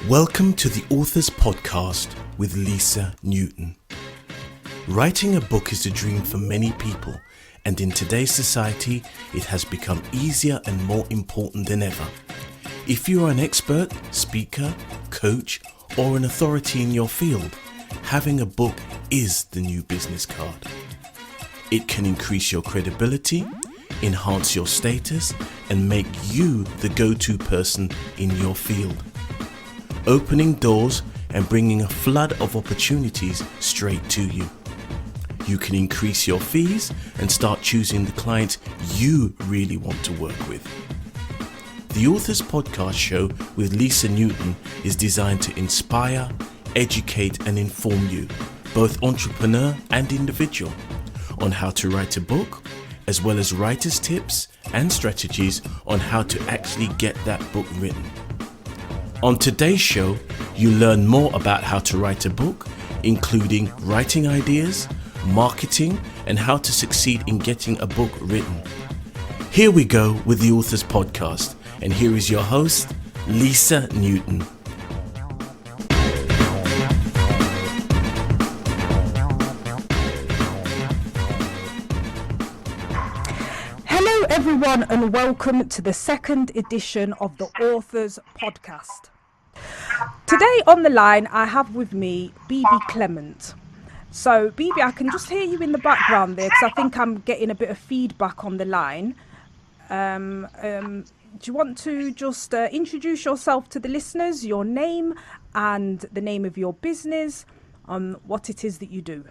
Welcome to the Authors Podcast with Lisa Newton. Writing a book is a dream for many people, and in today's society, it has become easier and more important than ever. If you are an expert, speaker, coach, or an authority in your field, having a book is the new business card. It can increase your credibility, enhance your status, and make you the go-to person in your field, opening doors and bringing a flood of opportunities straight to you. You can increase your fees and start choosing the clients you really want to work with. The Authors Podcast show with Lisa Newton is designed to inspire, educate and inform you, both entrepreneur and individual, on how to write a book, as well as writer's tips and strategies on how to actually get that book written. On today's show, you learn more about how to write a book, including writing ideas, marketing, and how to succeed in getting a book written. Here we go with the Authors Podcast, and here is your host, Lisa Newton. Hello everyone and welcome to the second edition of the Authors Podcast. Today on the line I have with me Bebe Clement. So Bebe, I can just hear you in the background there because I think I'm getting a bit of feedback on the line. Do you want to just introduce yourself to the listeners, your name and the name of your business, what it is that you do?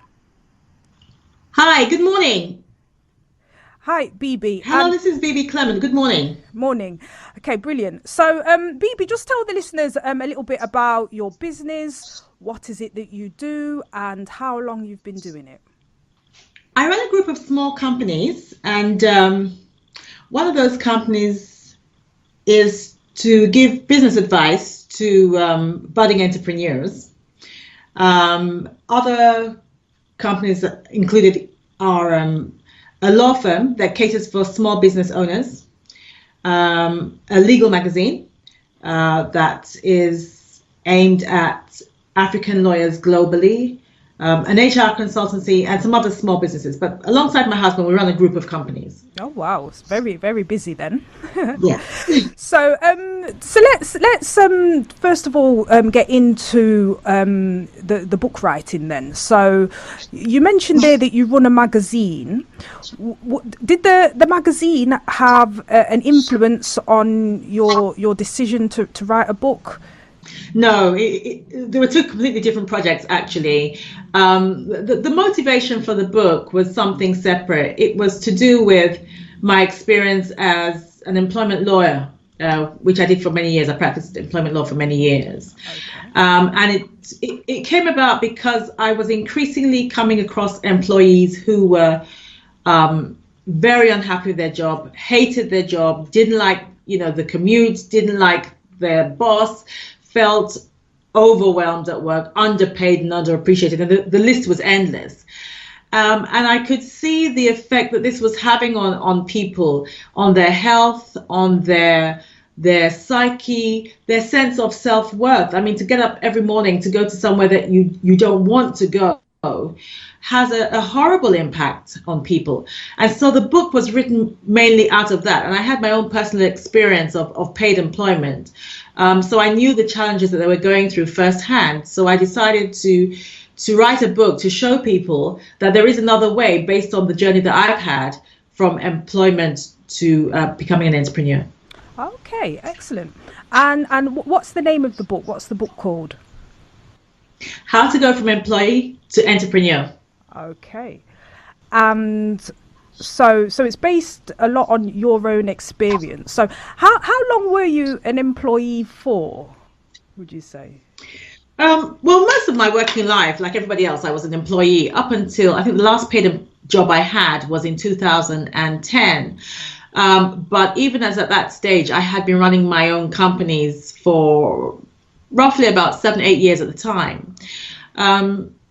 Hi, good morning. Hi, Bebe. Hello, this is Bebe Clement. Good morning. Morning. Okay, brilliant. So, Bebe, just tell the listeners a little bit about your business. What is it that you do and how long you've been doing it? I run a group of small companies, and one of those companies is to give business advice to budding entrepreneurs. Other companies included are a law firm that caters for small business owners, a legal magazine that is aimed at African lawyers globally, an HR consultancy, and some other small businesses. But alongside my husband, we run a group of companies. Oh wow, it's very, very busy then. Yeah. So let's first of all get into the book writing then. So you mentioned there that you run a magazine. Did the magazine have an influence on your decision to write a book? No, there were two completely different projects, actually. The motivation for the book was something separate. It was to do with my experience as an employment lawyer, which I did for many years. I practiced employment law for many years. Okay. And it came about because I was increasingly coming across employees who were very unhappy with their job, hated their job, didn't like, the commute, didn't like their boss, felt overwhelmed at work, underpaid and underappreciated, and the list was endless. And I could see the effect that this was having on people, on their health, on their psyche, their sense of self-worth. I mean, to get up every morning to go to somewhere that you don't want to go has a horrible impact on people. And so the book was written mainly out of that. And I had my own personal experience of paid employment. So I knew the challenges that they were going through firsthand. So I decided to write a book to show people that there is another way based on the journey that I've had from employment to becoming an entrepreneur. Okay, excellent. And what's the name of the book? What's the book called? How to go from employee to entrepreneur. Okay. And so it's based a lot on your own experience. So how long were you an employee for, would you say? Well, most of my working life, like everybody else, I was an employee up until I think the last paid job I had was in 2010. But even as at that stage, I had been running my own companies for roughly about 7-8 years at the time.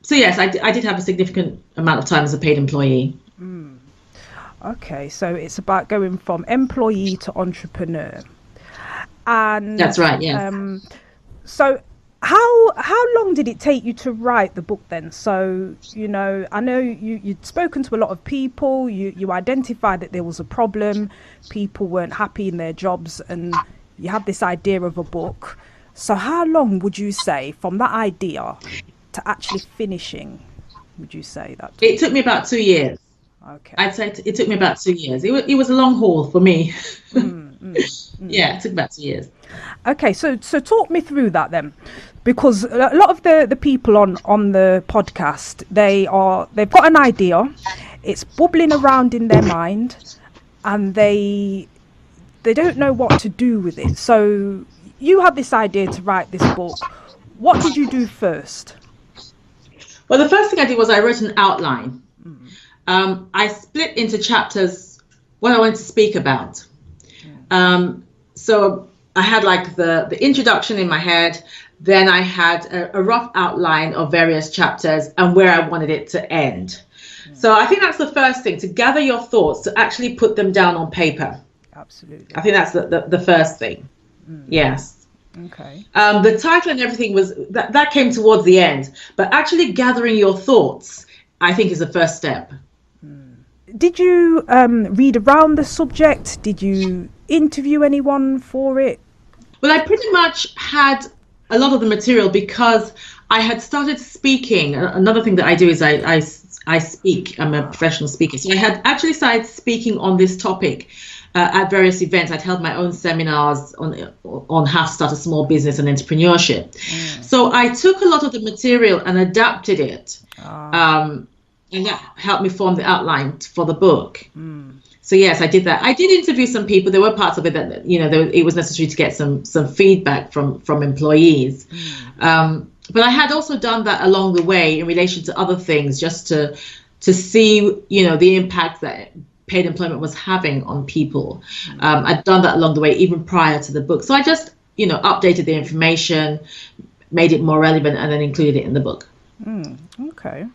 So yes, I did have a significant amount of time as a paid employee. Okay, so it's about going from employee to entrepreneur. And that's right, yeah. So How long did it take you to write the book then? So, I know you'd spoken to a lot of people, you identified that there was a problem, people weren't happy in their jobs, and you had this idea of a book. So how long would you say from that idea to actually finishing, would you say that? It took me about 2 years. Okay. I'd say it took me about 2 years. It was a long haul for me. Yeah, it took about 2 years. Okay, so talk me through that then, because a lot of the people on the podcast, they've got an idea, it's bubbling around in their mind, and they don't know what to do with it. So you had this idea to write this book. What did you do first? Well, the first thing I did was I wrote an outline. I split into chapters what I wanted to speak about. So I had like the introduction in my head, then I had a rough outline of various chapters and where I wanted it to end. So I think that's the first thing, to gather your thoughts, to actually put them down on paper. Absolutely. I think that's the first thing. Yes. Okay. The title and everything was that came towards the end, but actually gathering your thoughts, I think, is the first step. Did you read around the subject? Did you interview anyone for it? Well, I pretty much had a lot of the material because I had started speaking. Another thing that I do is I speak. I'm a professional speaker. So I had actually started speaking on this topic at various events. I'd held my own seminars on how to start a small business and entrepreneurship. So I took a lot of the material and adapted it. And that helped me form the outline for the book. So yes, I did that. I did interview some people. There were parts of it that, it was necessary to get some feedback from employees. But I had also done that along the way in relation to other things, just to see, the impact that paid employment was having on people. I'd done that along the way, even prior to the book. So I just, updated the information, made it more relevant, and then included it in the book. Okay.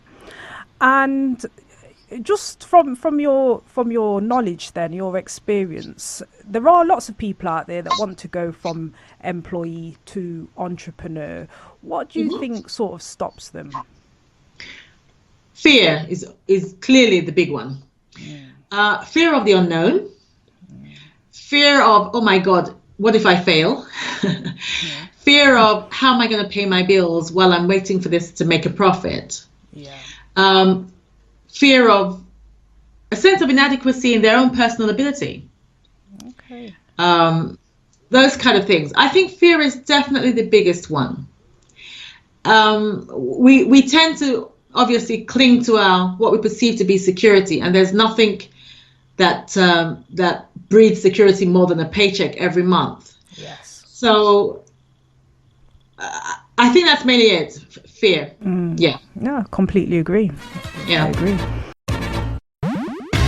And just from your knowledge then, your experience, there are lots of people out there that want to go from employee to entrepreneur. What do you think sort of stops them? Fear is clearly the big one. Fear of the unknown. Fear of, oh my God, what if I fail? Fear of, how am I going to pay my bills while I'm waiting for this to make a profit? Fear of a sense of inadequacy in their own personal ability. Okay. Those kind of things. I think fear is definitely the biggest one. We tend to obviously cling to what we perceive to be security, and there's nothing that breeds security more than a paycheck every month. Yes. So I think that's mainly it. Fear. Yeah. No, completely agree. Yeah. I agree.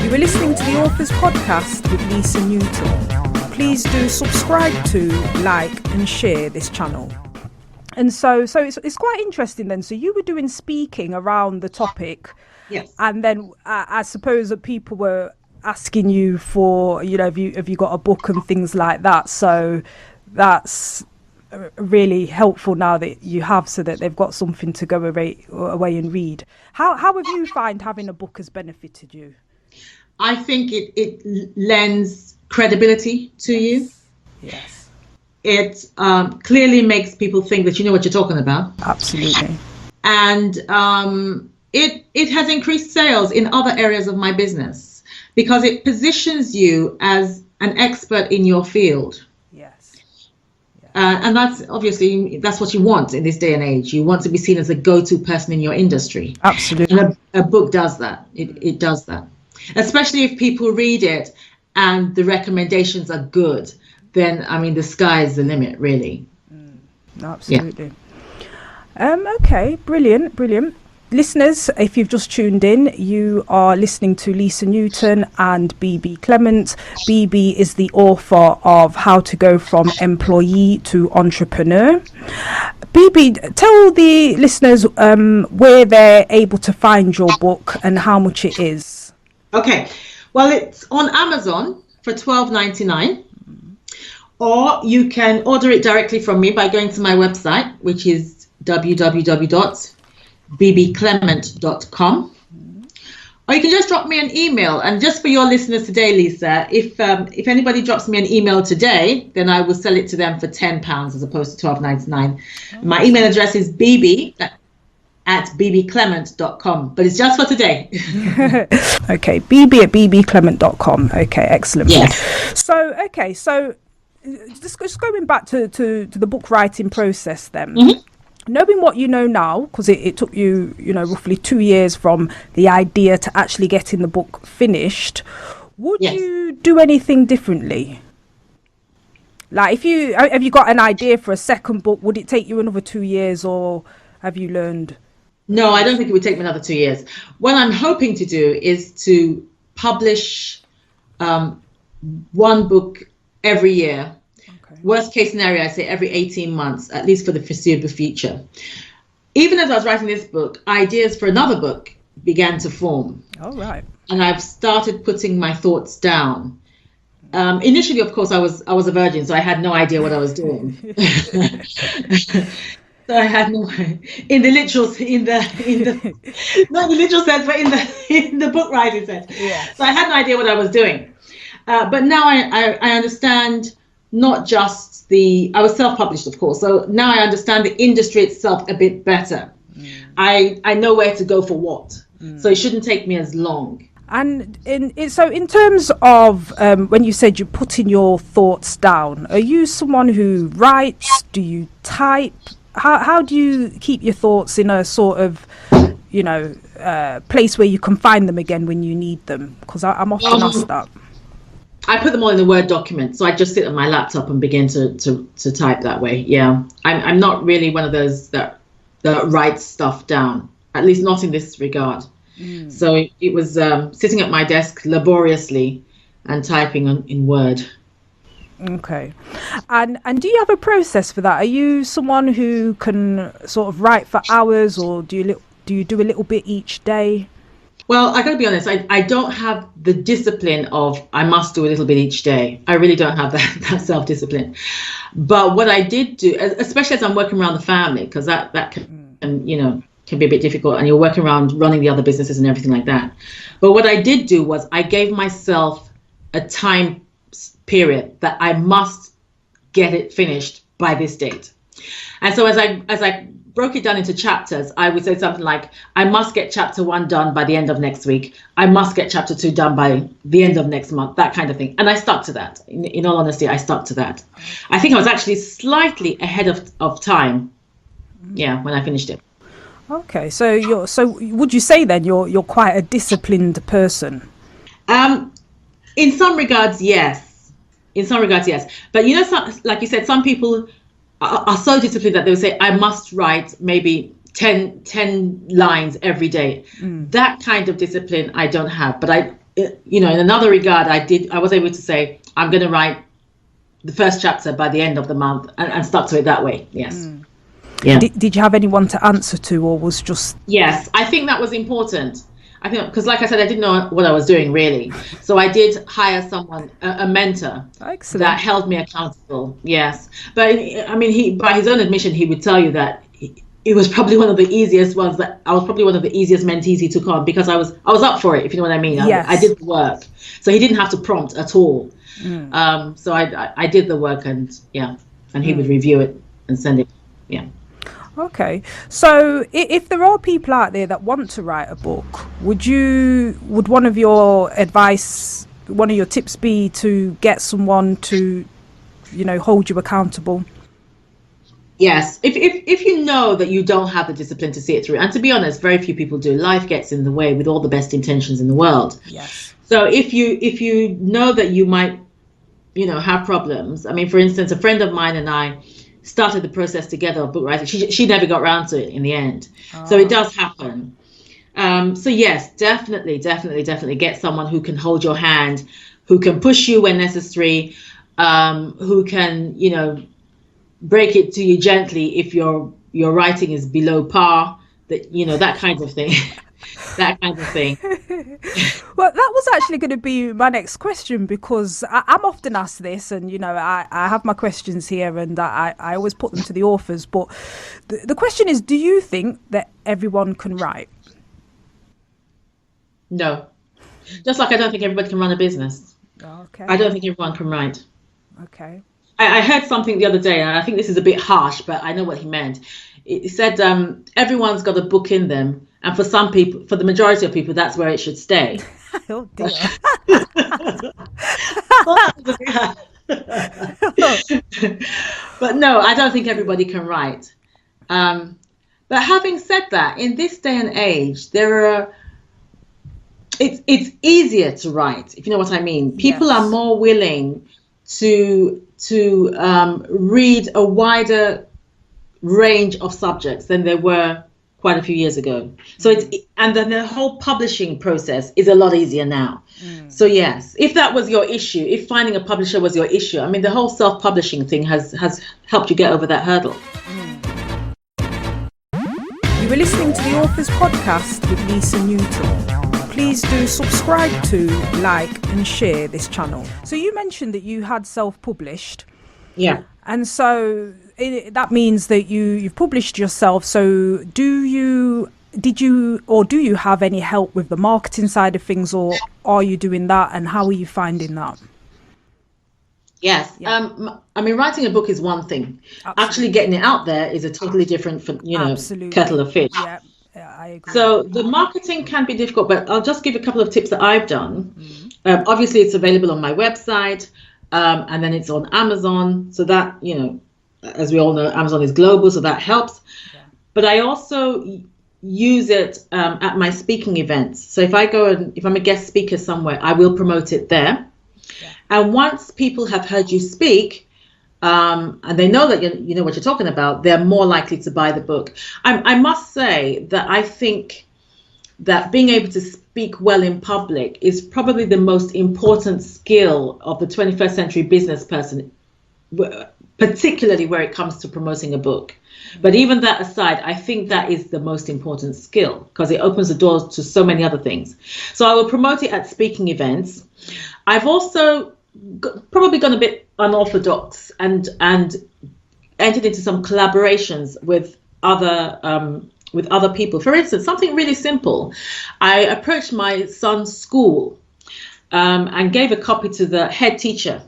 You were listening to the Authors Podcast with Lisa Newton. Please do subscribe to, like, and share this channel. And so it's quite interesting then. So you were doing speaking around the topic. Yes. And then I suppose that people were asking you for, have you got a book and things like that. So that's really helpful now that you have, so that they've got something to go away and read. How have you find having a book has benefited you? I think it lends credibility to you. Yes. It clearly makes people think that you know what you're talking about. Absolutely. And it has increased sales in other areas of my business because it positions you as an expert in your field. And that's obviously, that's what you want in this day and age. You want to be seen as a go-to person in your industry. Absolutely. And a book does that. It does that. Especially if people read it and the recommendations are good, then, I mean, the sky's the limit, really. Absolutely. Yeah. Okay, brilliant. Listeners, if you've just tuned in, you are listening to Lisa Newton and Bebe Clement. Bebe is the author of How to Go from Employee to Entrepreneur. Bebe, tell the listeners where they're able to find your book and how much it is. Okay, well, it's on Amazon for $12.99. Or you can order it directly from me by going to my website, which is www.bbclement.com. Or you can just drop me an email. And just for your listeners today, Lisa, if anybody drops me an email today, then I will sell it to them for £10 as opposed to £12.99. My email address is bb@bbclement.com, but it's just for today. Okay, bb@bbclement.com. Okay, excellent. Yes. So just going back to the book writing process then. Mm-hmm. Knowing what you know now, because it took you, roughly 2 years from the idea to actually getting the book finished, would Yes. you do anything differently? Like, have you got an idea for a second book? Would it take you another 2 years, or have you learned? No, I don't think it would take me another 2 years. What I'm hoping to do is to publish one book every year. Okay. Worst case scenario, I say every 18 months, at least for the foreseeable future. Even as I was writing this book, ideas for another book began to form. All right. And I've started putting my thoughts down. Initially, of course, I was a virgin, so I had no idea what I was doing. So I had no, in the literal, not the literal sense, but in the book writing sense. Yeah. So I had no idea what I was doing. But now I understand not just I was self-published, of course. So now I understand the industry itself a bit better. I know where to go for what. So it shouldn't take me as long. And in terms of when you said you're putting your thoughts down, are you someone who writes? Do you type? How do you keep your thoughts in a sort of, place where you can find them again when you need them? Because I'm often asked that. I put them all in a Word document, so I just sit on my laptop and begin to type that way. Yeah, I'm not really one of those that writes stuff down, at least not in this regard. So it was sitting at my desk laboriously and typing in Word. Okay. And do you have a process for that? Are you someone who can sort of write for hours, or do you do a little bit each day? Well, I got to be honest, I don't have the discipline of I must do a little bit each day. I really don't have that self-discipline. But what I did do, especially as I'm working around the family, because that can be a bit difficult, and you're working around running the other businesses and everything like that. But what I did do was I gave myself a time period that I must get it finished by this date. And so as I broke it down into chapters, I would say something like, I must get chapter 1 done by the end of next week. I must get chapter 2 done by the end of next month, that kind of thing. And I stuck to that. In all honesty, I stuck to that. I think I was actually slightly ahead of time. Yeah, when I finished it. Okay, so would you say then you're quite a disciplined person? In some regards, yes. But like you said, some people are so disciplined that they would say, I must write maybe 10 lines every day. That kind of discipline I don't have. But in another regard, I was able to say, I'm going to write the first chapter by the end of the month, and stuck to it that way. Yes. Yeah. Did you have anyone to answer to, or was just? Yes, I think that was important. I think because, like I said, I didn't know what I was doing really. So I did hire someone, a mentor. Excellent. That held me accountable. Yes, but I mean, by his own admission, he would tell you that it was probably one of the easiest ones. That I was probably one of the easiest mentees he took on, because I was up for it. If you know what I mean. Yes. I did the work, so he didn't have to prompt at all. So I did the work, and he would review it and send it. Yeah. Okay, so if there are people out there that want to write a book, would one of your tips be to get someone to, hold you accountable? Yes, if you know that you don't have the discipline to see it through, and to be honest, very few people do. Life gets in the way with all the best intentions in the world. Yes. So if you know that you might, have problems. I mean, for instance, a friend of mine and I started the process together of book writing. She never got around to it in the end. So it does happen. So yes, definitely get someone who can hold your hand, who can push you when necessary, who can, break it to you gently if your writing is below par, that kind of thing. that kind of thing. Well, that was actually going to be my next question, because I'm often asked this, and I have my questions here, and I always put them to the authors. But the question is, do you think that everyone can write? No. Just like I don't think everybody can run a business. Okay. I don't think everyone can write. Okay. I heard something the other day, and I think this is a bit harsh, but I know what he meant. He said everyone's got a book in them, and for some people, for the majority of people, that's where it should stay. Oh dear. But no, I don't think everybody can write. But having said that, in this day and age, it's easier to write, if you know what I mean. People Yes. are more willing to read a wider range of subjects than they were quite a few years ago. So and then the whole publishing process is a lot easier now. So yes, if that was your issue, if finding a publisher was your issue, I mean, the whole self-publishing thing has helped you get over that hurdle. You were listening to the Authors Podcast with Lisa Newton. Please do subscribe to, like, and share this channel. So you mentioned that you had self-published. Yeah. And so that means that you've published yourself. So do you have any help with the marketing side of things, or are you doing that, and how are you finding that? Yes. Yeah. I mean, writing a book is one thing. Absolutely. Actually getting it out there is a totally different, Absolutely. kettle of fish. Yeah, I agree. So the marketing can be difficult, but I'll just give a couple of tips that I've done. Obviously, it's available on my website, and then it's on Amazon. So that, as we all know, Amazon is global, so that helps. Yeah. But I also use it at my speaking events. So if I'm a guest speaker somewhere, I will promote it there. Yeah. And once people have heard you speak, and they know that you know what you're talking about, they're more likely to buy the book. I must say that I think that being able to speak well in public is probably the most important skill of the 21st century business person, particularly where it comes to promoting a book. But even that aside, I think that is the most important skill, because it opens the doors to so many other things. So I will promote it at speaking events. I've also probably gone a bit unorthodox and entered into some collaborations with other people. For instance, something really simple. I approached my son's school and gave a copy to the head teacher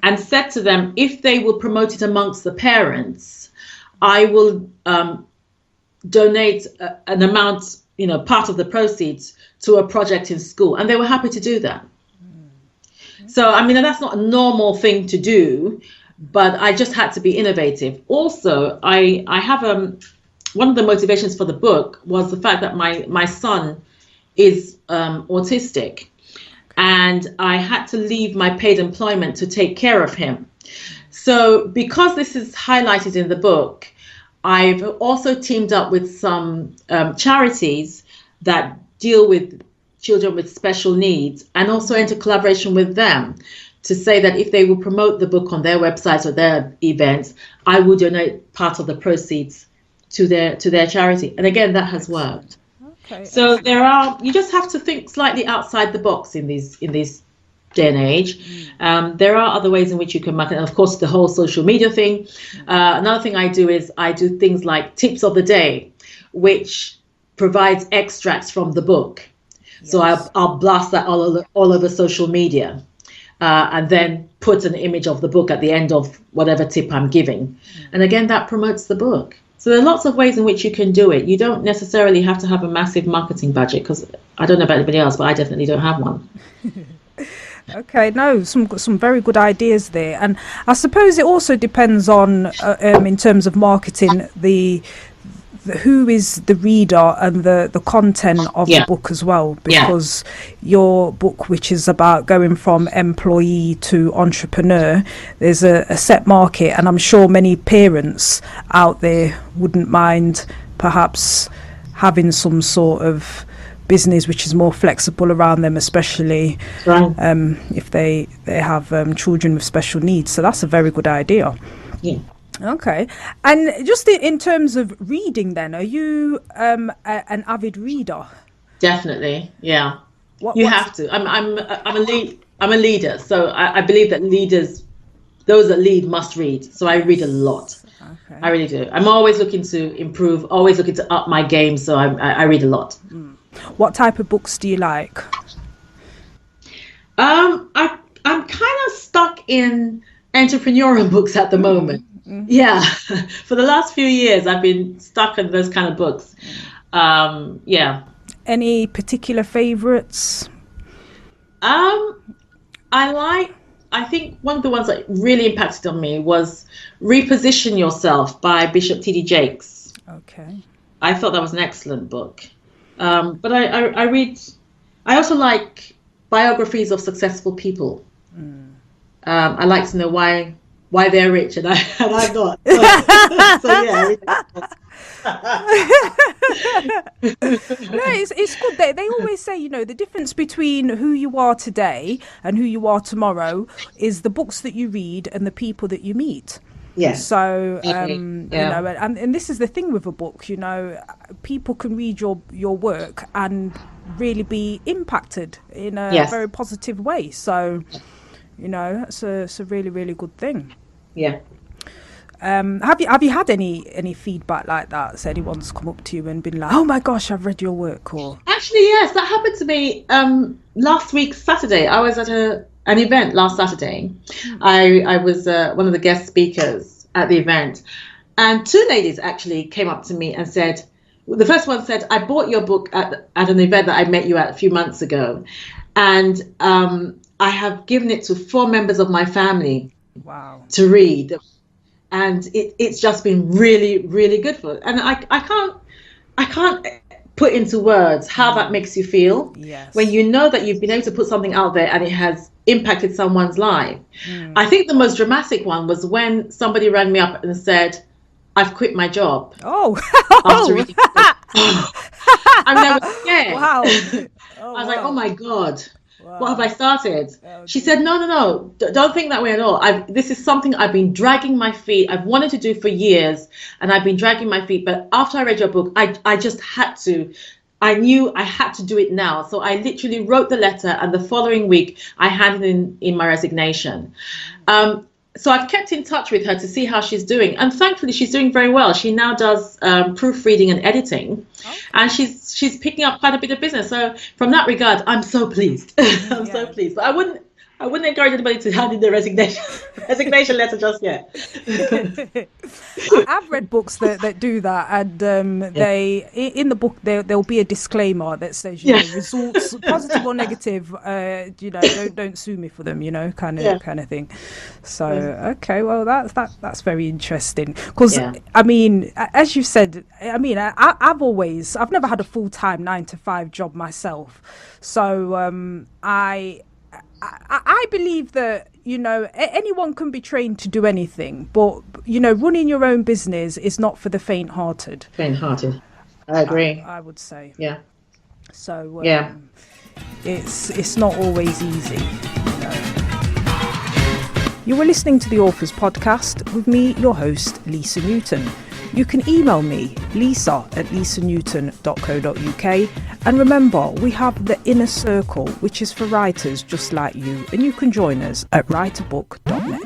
and said to them, if they will promote it amongst the parents, I will donate an amount, part of the proceeds to a project in school. And they were happy to do that. So, I mean, that's not a normal thing to do, but I just had to be innovative. Also, I have one of the motivations for the book was the fact that my son is autistic, and I had to leave my paid employment to take care of him. So because this is highlighted in the book, I've also teamed up with some charities that deal with children with special needs, and also into collaboration with them to say that if they will promote the book on their websites or their events, I will donate part of the proceeds to their charity. And again, that has worked. Okay. So you just have to think slightly outside the box in this day and age. There are other ways in which you can market, and of course the whole social media thing. Another thing I do is I do things like tips of the day, which provides extracts from the book. Yes. So I'll blast that all over social media, and then put an image of the book at the end of whatever tip I'm giving. And again, that promotes the book. So there are lots of ways in which you can do it. You don't necessarily have to have a massive marketing budget, because I don't know about anybody else, but I definitely don't have one. Okay, no, some very good ideas there. And I suppose it also depends on, in terms of marketing, who is the reader and the content of the book as well, because your book, which is about going from employee to entrepreneur, there's a set market, and I'm sure many parents out there wouldn't mind perhaps having some sort of business which is more flexible around them, especially if they have children with special needs. So that's a very good idea. Okay. And just in terms of reading then, are you an avid reader? Definitely. Yeah. You What's have to. I'm a leader. So I believe that those that lead must read. So I read a lot. okay? I really do. I'm always looking to improve, always looking to up my game. So I read a lot. What type of books do you like? I'm kind of stuck in entrepreneurial books at the moment. Yeah. For the last few years, I've been stuck in those kind of books. Yeah. Any particular favorites? Um, I think one of the ones that really impacted on me was Reposition Yourself by Bishop T.D. Jakes. Okay. I thought that was an excellent book. But I also like biographies of successful people. I like to know why they're rich and I'm not. So yeah. No, it's good. They always say, the difference between who you are today and who you are tomorrow is the books that you read and the people that you meet. Yes. So, Yeah. and this is the thing with a book, people can read your work and really be impacted in a Yes. very positive way. So, it's a really, really good thing. Yeah. Have you had any feedback like that? So anyone's come up to you and been like, "Oh my gosh, I've read your work," or Actually, yes, that happened to me last week, Saturday. I was at an event last Saturday. I was one of the guest speakers at the event, and two ladies actually came up to me and said, the first one said, "I bought your book at an event that I met you at a few months ago, and I have given it to 4 members of my family wow, to read." And it's just been really, really good for it. And I can't put into words how that makes you feel. Yes. When you know that you've been able to put something out there and it has impacted someone's life. I think the most dramatic one was when somebody rang me up and said, "I've quit my job." Oh, After reading the book. I mean, I was scared. wow. I was like, "Oh my God. Wow. What have I started?" Oh, She said, no, don't think that way at all. This is something I've been dragging my feet. I've wanted to do for years, and I've been dragging my feet. But after I read your book, I just had to. I knew I had to do it now. So I literally wrote the letter, and the following week, I handed in my resignation. So I've kept in touch with her to see how she's doing, and thankfully she's doing very well. She now does proofreading and editing, and she's picking up quite a bit of business. So from that regard, I'm so pleased. I'm so pleased. But I wouldn't encourage anybody to hand in their resignation letter just yet. I've read books that do that, and they in the book there'll be a disclaimer that says results positive or negative, don't sue me for them, kind of thing. So okay, well that's very interesting, because I mean, as you said, I mean, I've never had a full-time 9-to-5 job myself, so I believe that anyone can be trained to do anything, but running your own business is not for the faint-hearted. Faint-hearted, I agree. I would say. Yeah. So it's not always easy. You were listening to the Authors Podcast with me, your host, Lisa Newton. You can email me, lisa@lisanewton.co.uk. And remember, we have the Inner Circle, which is for writers just like you, and you can join us at writerbook.net.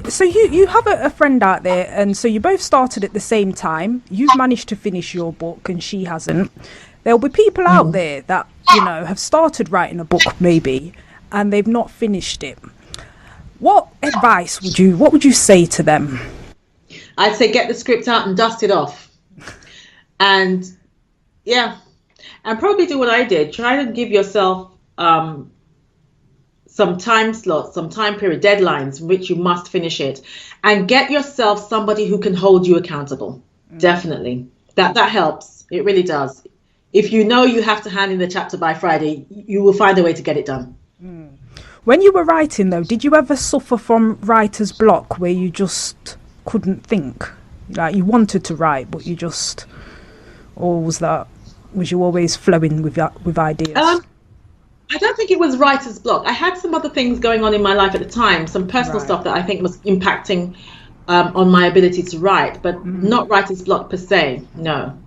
So you have a friend out there, and so you both started at the same time. You've managed to finish your book and she hasn't. There'll be people out there that, have started writing a book maybe, and they've not finished it. What advice would you say to them? I'd say get the script out and dust it off. And probably do what I did. Try to give yourself some time slots, some time period, deadlines in which you must finish it, and get yourself somebody who can hold you accountable. Definitely. That helps. It really does. If you know you have to hand in the chapter by Friday, you will find a way to get it done. When you were writing, though, did you ever suffer from writer's block where you just couldn't think? Like you wanted to write, but you just, or was you always flowing with ideas? I don't think it was writer's block. I had some other things going on in my life at the time, some personal stuff that I think was impacting on my ability to write, but not writer's block per se. No,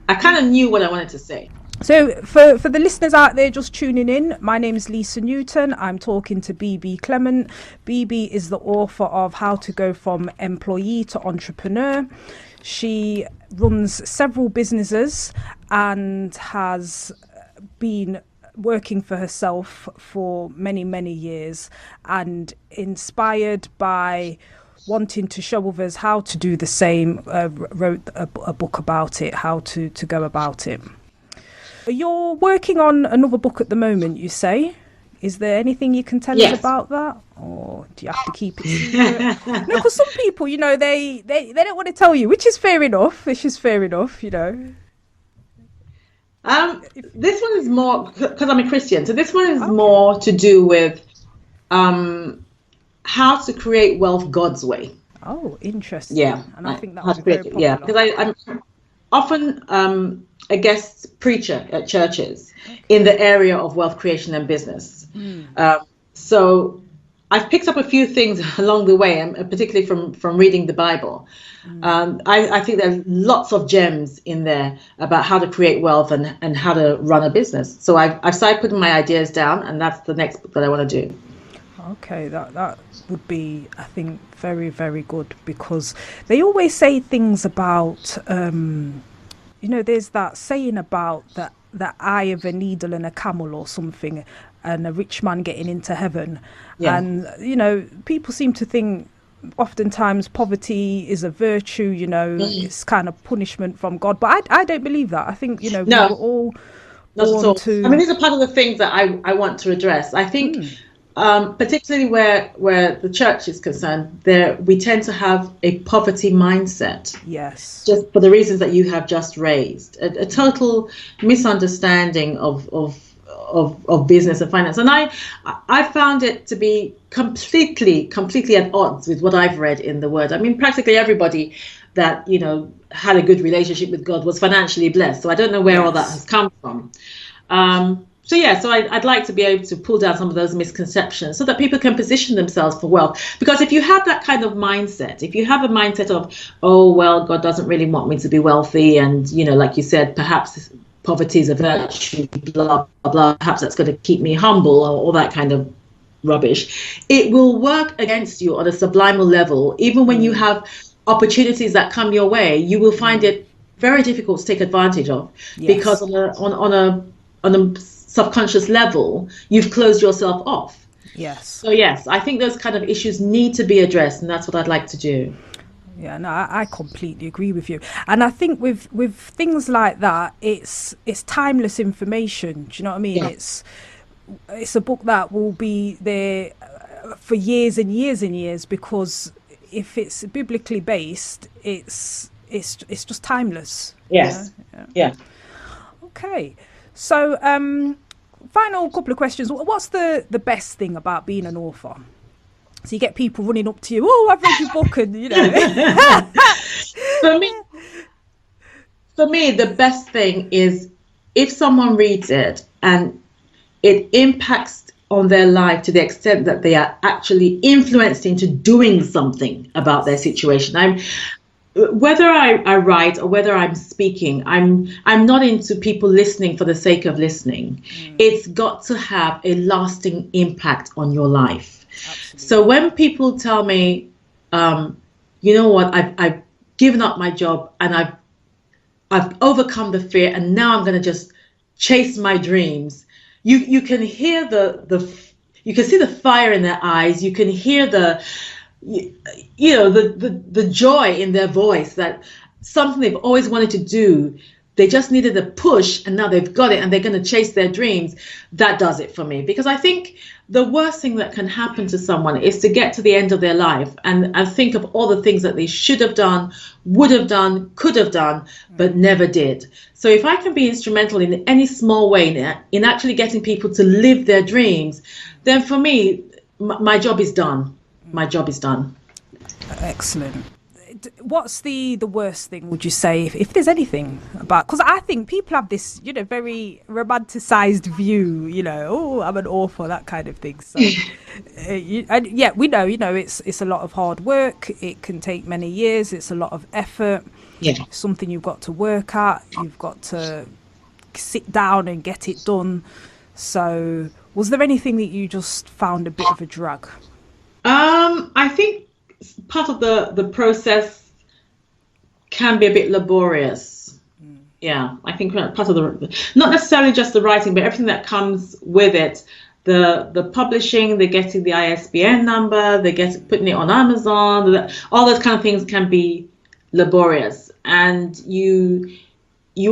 I kind of knew what I wanted to say. So for the listeners out there just tuning in, my name is Lisa Newton. I'm talking to Bebe Clement. Bebe is the author of How to Go from Employee to Entrepreneur. She runs several businesses and has been working for herself for many, many years, and inspired by wanting to show others how to do the same, wrote a book about it, how to go about it. You're working on another book at the moment, you say. Is there anything you can tell us about that? Or do you have to keep it secret? No, because some people, you know, they don't want to tell you, which is fair enough. You know. This one is more, because I'm a Christian, so this one is more to do with how to create wealth God's way. Oh, interesting. Yeah. And I think that would be very popular. Yeah, because I'm often a guest preacher at churches in the area of wealth creation and business. So I've picked up a few things along the way, and particularly from reading the Bible. I think there's lots of gems in there about how to create wealth and how to run a business. So I've started putting my ideas down, and that's the next book that I want to do. Okay, that would be, I think, very, very good, because they always say things about, you know, there's that saying about the eye of a needle and a camel or something, and a rich man getting into heaven. Yeah. And, you know, people seem to think oftentimes poverty is a virtue, you know, it's kind of punishment from God. But I don't believe that. I think, you know, we were all born to... I mean, these are part of the things that I want to address. I think... particularly where the church is concerned, we tend to have a poverty mindset. Yes. Just for the reasons that you have just raised, a total misunderstanding of business and finance, and I found it to be completely at odds with what I've read in the Word. I mean, practically everybody that, you know, had a good relationship with God was financially blessed. So I don't know where all that has come from. So I'd like to be able to pull down some of those misconceptions so that people can position themselves for wealth. Because if you have that kind of mindset, if you have a mindset of, oh, well, God doesn't really want me to be wealthy, and, you know, like you said, perhaps poverty is a virtue, blah, blah, blah, perhaps that's going to keep me humble, or all that kind of rubbish, it will work against you on a subliminal level. Even when you have opportunities that come your way, you will find it very difficult to take advantage of, because on a subconscious level, you've closed yourself off. Yes. So yes, I think those kind of issues need to be addressed, and that's what I'd like to do. Yeah, no, I completely agree with you. And I think with things like that, it's timeless information. Do you know what I mean? Yeah. It's a book that will be there for years and years and years, because if it's biblically based, it's just timeless. Yes. You know? Yeah. Okay. So, final couple of questions. What's the best thing about being an author? So you get people running up to you, oh, I've read your book, and, you know. For me, the best thing is if someone reads it and it impacts on their life to the extent that they are actually influenced into doing something about their situation. Whether I write or whether I'm speaking, I'm not into people listening for the sake of listening. It's got to have a lasting impact on your life. Absolutely. So when people tell me, you know what, I've given up my job and I've overcome the fear, and now I'm going to just chase my dreams. You can hear you can see the fire in their eyes. You can hear the joy in their voice, that something they've always wanted to do, they just needed a push, and now they've got it, and they're going to chase their dreams. That does it for me, because I think the worst thing that can happen to someone is to get to the end of their life and think of all the things that they should have done, would have done, could have done, but never did. So if I can be instrumental in any small way in actually getting people to live their dreams, then for me, my job is done. My job is done. Excellent. what's the worst thing, would you say, if there's anything about, because I think people have this, very romanticized view, oh, I'm an author, that kind of thing. So and yeah, we know, it's a lot of hard work. It can take many years. It's a lot of effort. Yeah. Something you've got to work at. You've got to sit down and get it done. So was there anything that you just found a bit of a drag? I think part of the process can be a bit laborious. Yeah, I think part of not necessarily just the writing, but everything that comes with it. The publishing, the getting the ISBN number, putting it on Amazon, all those kind of things can be laborious. And you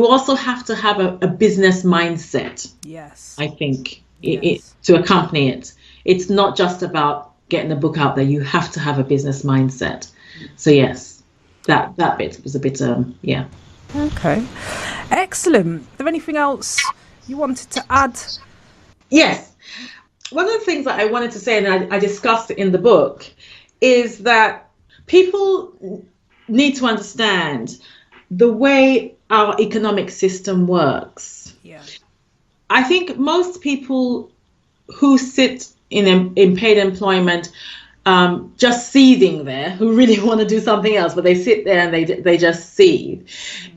also have to have a business mindset. Yes. I think Yes. to accompany it. It's not just about getting the book out there. You have to have a business mindset. So yes, that bit was a bit yeah. Okay, excellent. Is there anything else you wanted to add? Yes, one of the things that I wanted to say, and I discussed it in the book, is that people need to understand the way our economic system works. Yeah. I think most people who sit in paid employment, just seething there, who really want to do something else, but they sit there and they just seethe,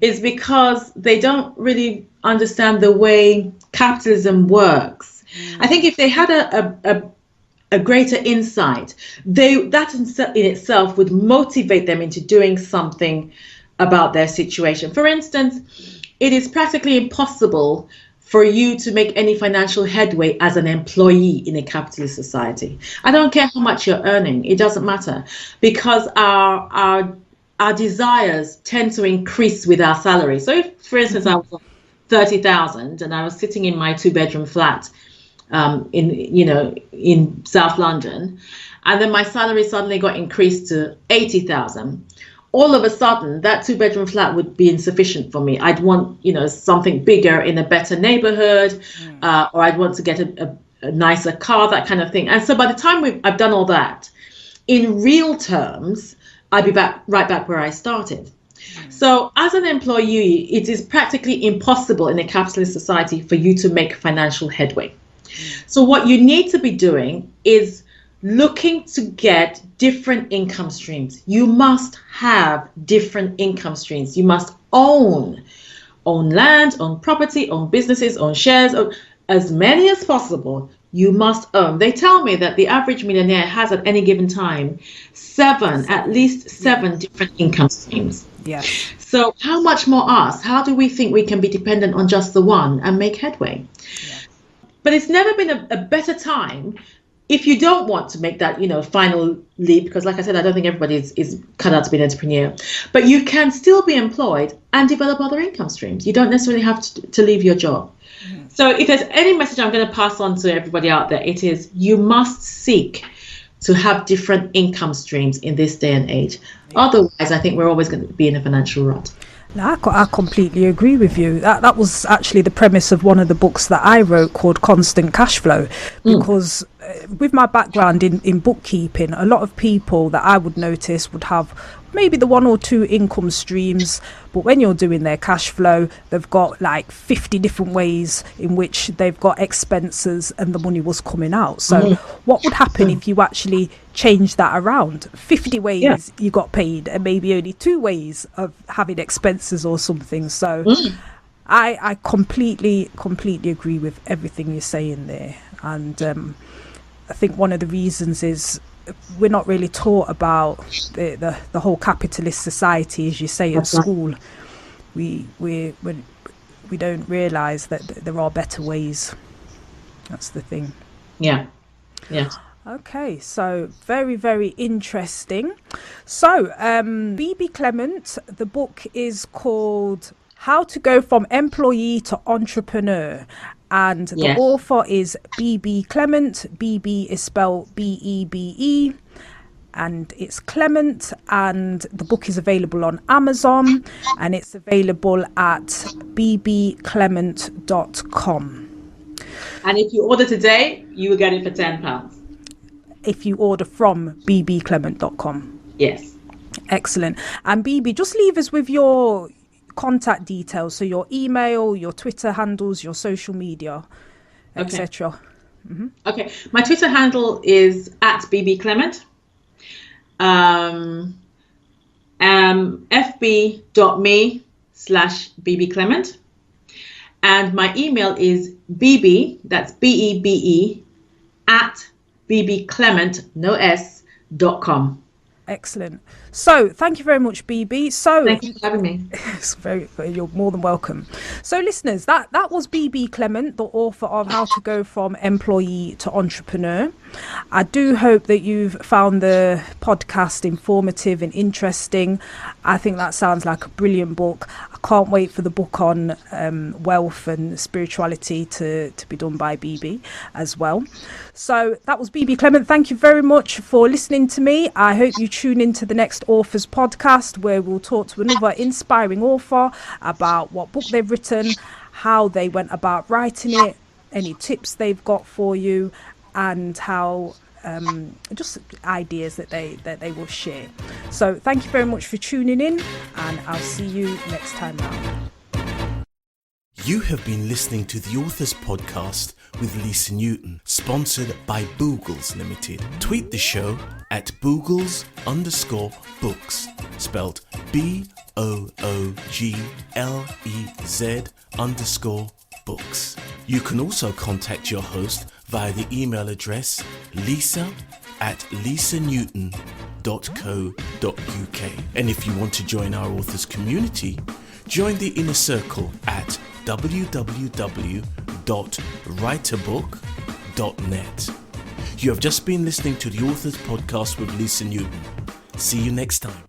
is because they don't really understand the way capitalism works. I think if they had a greater insight, that in itself would motivate them into doing something about their situation. For instance, it is practically impossible for you to make any financial headway as an employee in a capitalist society. I don't care how much you're earning, it doesn't matter, because our desires tend to increase with our salary. So if, for instance, I was on 30,000 and I was sitting in my 2-bedroom flat in South London, and then my salary suddenly got increased to 80,000. All of a sudden, that 2-bedroom flat would be insufficient for me. I'd want, something bigger in a better neighborhood, or I'd want to get a nicer car, that kind of thing. And so by the time I've done all that, in real terms, I'd be right back where I started. So as an employee, it is practically impossible in a capitalist society for you to make financial headway. So what you need to be doing is looking to get different income streams. You must have different income streams. You must own land, own property, own businesses, own shares, as many as possible. You must own. They tell me that the average millionaire has at any given time at least seven different income streams. Yeah. So how much more us? How do we think we can be dependent on just the one and make headway? Yeah. But it's never been a better time if you don't want to make that, final leap, because like I said, I don't think everybody is cut out to be an entrepreneur, but you can still be employed and develop other income streams. You don't necessarily have to leave your job. Mm-hmm. So if there's any message I'm going to pass on to everybody out there, it is you must seek to have different income streams in this day and age. Yeah. Otherwise, I think we're always going to be in a financial rut. No, I completely agree with you. That was actually the premise of one of the books that I wrote called Constant Cash Flow, because with my background in bookkeeping, a lot of people that I would notice would have maybe the 1 or 2 income streams, but when you're doing their cash flow, they've got like 50 different ways in which they've got expenses and the money was coming out. So what would happen if you actually change that around? 50 ways you got paid and maybe only 2 ways of having expenses or something. So I completely agree with everything you're saying there. And I think one of the reasons is we're not really taught about the whole capitalist society, as you say, at school. We don't realise that there are better ways. That's the thing. Yeah. Okay, so very, very interesting. So, Bebe Clement, the book is called How to Go from Employee to Entrepreneur. And the author is Bebe Clement. Bebe is spelled Bebe, and it's Clement. And the book is available on Amazon, and it's available at bbclement.com. And if you order today, you will get it for £10. If you order from bbclement.com. Yes. Excellent. And Bibi, just leave us with your contact details, so your email, your Twitter handles, your social media, etc. Okay, my Twitter handle is at Bebe Clement. fb.me/Bebe Clement. And my email is Bebe, that's Bebe, at bbclement, no s.com. Excellent. So thank you very much, Bebe. So thank you for having me. You're more than welcome. So listeners, that was Bebe Clement, the author of How to Go from Employee to Entrepreneur. I do hope that you've found the podcast informative and interesting. I think that sounds like a brilliant book. I can't wait for the book on wealth and spirituality to be done by Bebe as well. So that was Bebe Clement. Thank you very much for listening to me. I hope you tune into the next Authors Podcast, where we'll talk to another inspiring author about what book they've written, how they went about writing it, any tips they've got for you, and how just ideas that they will share. So thank you very much for tuning in, and I'll see you next time round. You have been listening to the Authors Podcast with Lisa Newton, sponsored by Boogles Limited. Tweet the show at Boogles_books, spelled BOOGLEZ_books. You can also contact your host via the email address lisa@lisanewton.co.uk. And if you want to join our authors community, join the inner circle at www.writeabook.net. You have just been listening to the Authors Podcast with Lisa Newton. See you next time.